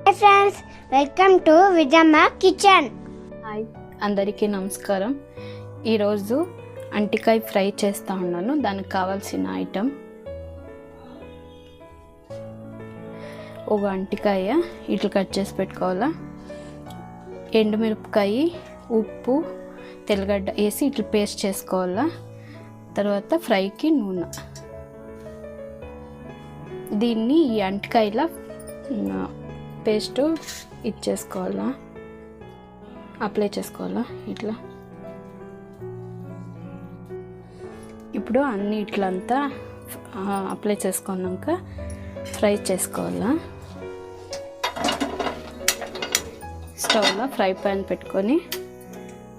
Hi friends, welcome to Vijamma Kitchen. Hi అందరికీ నమస్కారం. ఈరోజు అంటికాయ ఫ్రై చేస్తూ ఉన్నాను. దానికి కావాల్సిన ఐటమ్ ఒక అంటికాయ ఇట్లా కట్ చేసి పెట్టుకోవాలా, ఎండుమిరపకాయ, ఉప్పు, తెల్లగడ్డ వేసి ఇట్లా పేస్ట్ చేసుకోవాలా. తర్వాత ఫ్రైకి నూనె. దీన్ని ఈ అంటికాయల పేస్ట్ ఇచ్చేసుకోవాలా, అప్లై చేసుకోవాలా ఇట్లా. ఇప్పుడు అన్నీ ఇట్లంతా అప్లై చేసుకున్నాక ఫ్రై చేసుకోవాలా. స్టవ్లో ఫ్రై ప్యాన్ పెట్టుకొని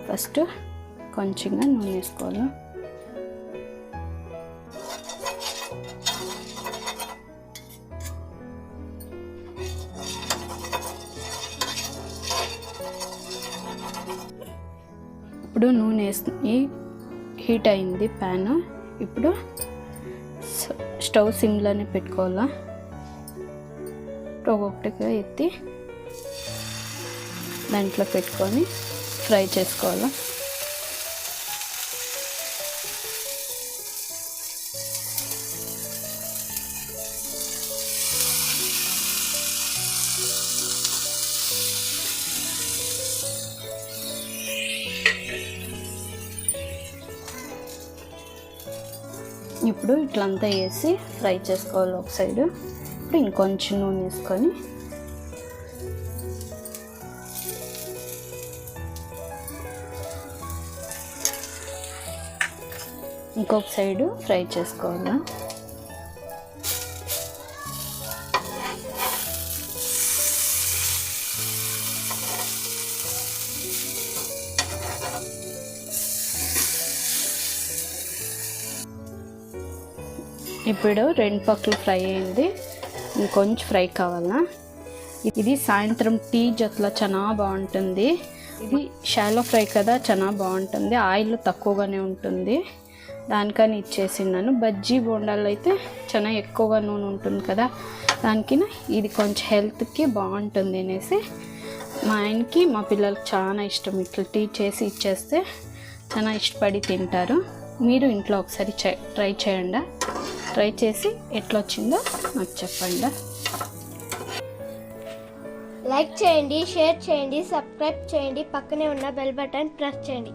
ఫస్ట్ కొంచెంగా నూనె వేసుకోవాలా. ఇప్పుడు నూనె వేసి హీట్ అయింది ప్యాన్. ఇప్పుడు స్టవ్ సిమ్లోనే పెట్టుకోవాలా. ఒక్కొక్కటిగా ఎత్తి దాంట్లో పెట్టుకొని ఫ్రై చేసుకోవాలా. ఇప్పుడు ఇట్లంతా వేసి ఫ్రై చేసుకోవాలి ఒక సైడు. ఇప్పుడు ఇంకొంచెం నూనె వేసుకొని ఇంకొక సైడు ఫ్రై చేసుకోవాలి. ఇప్పుడు రెండు పక్కలు ఫ్రై అయింది, ఇంకొంచెం ఫ్రై కావాలా. ఇది సాయంత్రం టీ జొత్లో చాలా బాగుంటుంది. ఇది షాలో ఫ్రై కదా, చాలా బాగుంటుంది. ఆయిల్ తక్కువగానే ఉంటుంది, దానికని ఇచ్చేసినాను. బజ్జీ బోండాలు అయితే చాలా ఎక్కువగా నూనె ఉంటుంది కదా, దానికి ఇది కొంచెం హెల్త్కి బాగుంటుంది అనేసి మా ఆయనకి మా పిల్లలకి చాలా ఇష్టం. ఇట్లా టీ చేసి ఇచ్చేస్తే చాలా ఇష్టపడి తింటారు. మీరు ఇంట్లో ఒకసారి ట్రై చేయండి. ట్రై చేసి ఎట్లా వచ్చిందో నాకు చెప్పండి. లైక్ చేయండి, షేర్ చేయండి, సబ్స్క్రైబ్ చేయండి, పక్కనే ఉన్న బెల్ బటన్ ప్రెస్ చేయండి.